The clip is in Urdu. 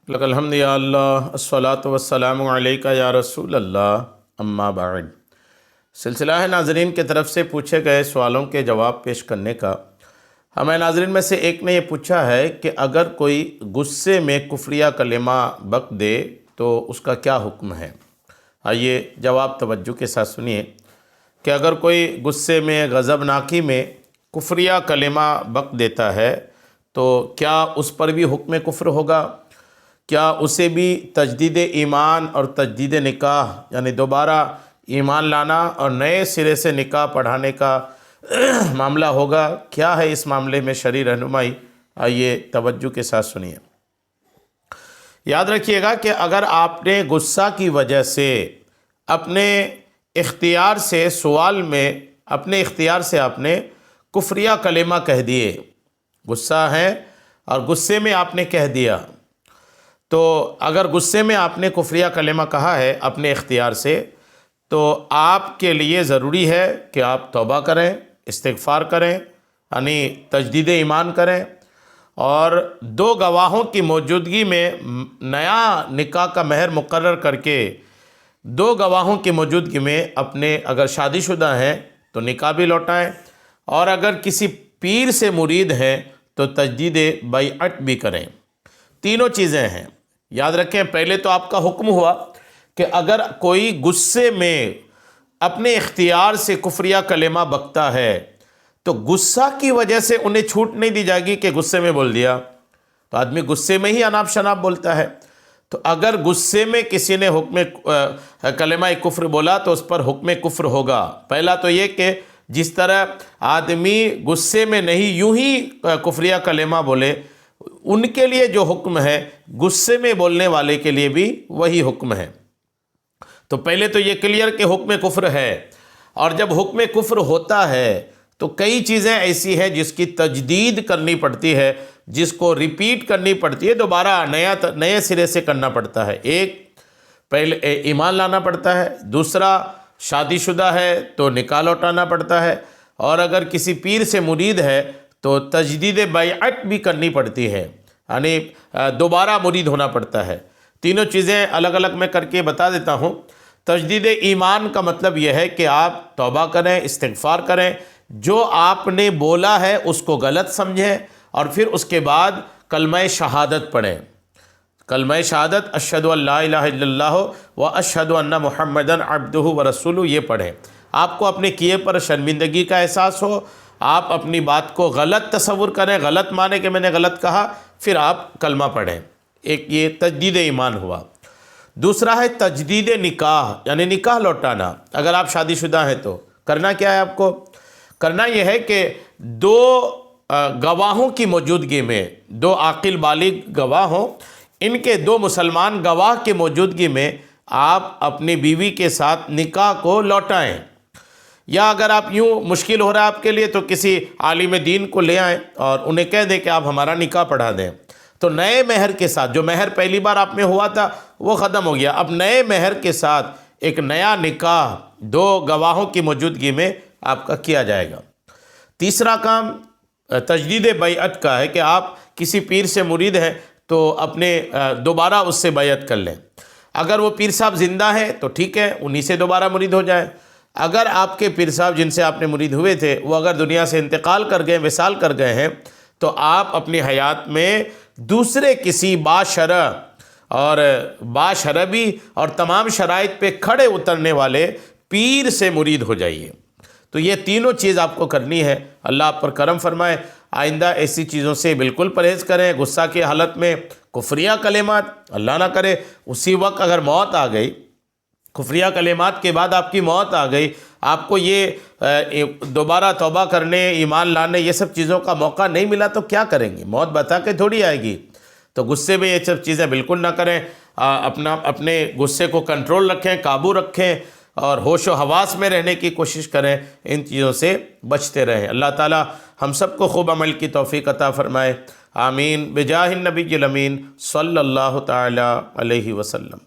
لک الحمد یا اللہ الصلاۃ والسلام علیکہ یا رسول اللہ اما بعد۔ سلسلہ ہے ناظرین کے طرف سے پوچھے گئے سوالوں کے جواب پیش کرنے کا۔ ہمیں ناظرین میں سے ایک نے یہ پوچھا ہے کہ اگر کوئی غصے میں کفریہ کلمہ بک دے تو اس کا کیا حکم ہے؟ آئیے جواب توجہ کے ساتھ سنیے کہ اگر کوئی غصے میں غضبناکی میں کفریہ کلمہ بک دیتا ہے تو کیا اس پر بھی حکم کفر ہوگا؟ کیا اسے بھی تجدید ایمان اور تجدید نکاح یعنی دوبارہ ایمان لانا اور نئے سرے سے نکاح پڑھانے کا معاملہ ہوگا؟ کیا ہے اس معاملے میں شرعی رہنمائی؟ آئیے توجہ کے ساتھ سنیے۔ یاد رکھیے گا کہ اگر آپ نے غصہ کی وجہ سے اپنے اختیار سے سوال میں اپنے اختیار سے آپ نے کفریہ کلمہ کہہ دیے، غصہ ہے اور غصے میں آپ نے کہہ دیا، تو اگر غصے میں آپ نے کفریہ کلمہ کہا ہے اپنے اختیار سے تو آپ کے لیے ضروری ہے کہ آپ توبہ کریں، استغفار کریں، یعنی تجدید ایمان کریں، اور دو گواہوں کی موجودگی میں نیا نکاح کا مہر مقرر کر کے دو گواہوں کی موجودگی میں اپنے اگر شادی شدہ ہیں تو نکاح بھی لوٹائیں، اور اگر کسی پیر سے مرید ہیں تو تجدید بیعت بھی کریں۔ تینوں چیزیں ہیں، یاد رکھیں۔ پہلے تو آپ کا حکم ہوا کہ اگر کوئی غصے میں اپنے اختیار سے کفریہ کلمہ بکتا ہے تو غصہ کی وجہ سے انہیں چھوٹ نہیں دی جائے گی کہ غصے میں بول دیا، تو آدمی غصے میں ہی اناپ شناپ بولتا ہے، تو اگر غصے میں کسی نے حکم کلمہ کفر بولا تو اس پر حکم کفر ہوگا۔ پہلا تو یہ کہ جس طرح آدمی غصے میں نہیں یوں ہی کفریہ کلمہ بولے، ان کے لیے جو حکم ہے غصے میں بولنے والے کے لیے بھی وہی حکم ہے۔ تو پہلے تو یہ کلیئر کہ حکم کفر ہے، اور جب حکم کفر ہوتا ہے تو کئی چیزیں ایسی ہیں جس کی تجدید کرنی پڑتی ہے، جس کو ریپیٹ کرنی پڑتی ہے، دوبارہ نئے سرے سے کرنا پڑتا ہے۔ ایک پہلے ایمان لانا پڑتا ہے، دوسرا شادی شدہ ہے تو نکاح لوٹانا پڑتا ہے، اور اگر کسی پیر سے مرید ہے تو تجدید بیعت بھی کرنی پڑتی ہے، یعنی دوبارہ مرید ہونا پڑتا ہے۔ تینوں چیزیں الگ الگ میں کر کے بتا دیتا ہوں۔ تجدید ایمان کا مطلب یہ ہے کہ آپ توبہ کریں، استغفار کریں، جو آپ نے بولا ہے اس کو غلط سمجھیں، اور پھر اس کے بعد کلمہ شہادت پڑھیں۔ کلمہ شہادت اشہد ان لا الہ الا اللہ و اشہد ان محمدً عبدہ و رسولہ یہ پڑھیں۔ آپ کو اپنے کیے پر شرمندگی کا احساس ہو، آپ اپنی بات کو غلط تصور کریں، غلط مانیں کہ میں نے غلط کہا، پھر آپ کلمہ پڑھیں۔ ایک یہ تجدید ایمان ہوا۔ دوسرا ہے تجدید نکاح، یعنی نکاح لوٹانا۔ اگر آپ شادی شدہ ہیں تو کرنا کیا ہے؟ آپ کو کرنا یہ ہے کہ دو گواہوں کی موجودگی میں، دو عاقل بالغ گواہ ہوں، ان کے دو مسلمان گواہ کی موجودگی میں آپ اپنی بیوی کے ساتھ نکاح کو لوٹائیں، یا اگر آپ یوں مشکل ہو رہا ہے آپ کے لیے تو کسی عالم دین کو لے آئیں اور انہیں کہہ دیں کہ آپ ہمارا نکاح پڑھا دیں، تو نئے مہر کے ساتھ، جو مہر پہلی بار آپ میں ہوا تھا وہ ختم ہو گیا، اب نئے مہر کے ساتھ ایک نیا نکاح دو گواہوں کی موجودگی میں آپ کا کیا جائے گا۔ تیسرا کام تجدید بیعت کا ہے کہ آپ کسی پیر سے مرید ہیں تو اپنے دوبارہ اس سے بیعت کر لیں۔ اگر وہ پیر صاحب زندہ ہیں تو ٹھیک ہے، انہی سے دوبارہ مرید ہو جائیں۔ اگر آپ کے پیر صاحب جن سے آپ نے مرید ہوئے تھے وہ اگر دنیا سے انتقال کر گئے، وصال کر گئے ہیں، تو آپ اپنی حیات میں دوسرے کسی باشرعی اور تمام شرائط پہ کھڑے اترنے والے پیر سے مرید ہو جائیے۔ تو یہ تینوں چیز آپ کو کرنی ہے۔ اللہ آپ پر کرم فرمائے، آئندہ ایسی چیزوں سے بالکل پرہیز کریں۔ غصہ کی حالت میں کفریہ کلمات اللہ نہ کرے، اسی وقت اگر موت آ گئی، کفریہ کلمات کے بعد آپ کی موت آ گئی، آپ کو یہ دوبارہ توبہ کرنے، ایمان لانے، یہ سب چیزوں کا موقع نہیں ملا تو کیا کریں گے؟ موت بتا کے تھوڑی آئے گی۔ تو غصے میں یہ سب چیزیں بالکل نہ کریں، اپنے غصے کو کنٹرول رکھیں، قابو رکھیں، اور ہوش و حواس میں رہنے کی کوشش کریں، ان چیزوں سے بچتے رہیں۔ اللہ تعالی ہم سب کو خوب عمل کی توفیق عطا فرمائے، آمین، بجاہ النبی الامین صلی اللہ تعالی علیہ وسلم۔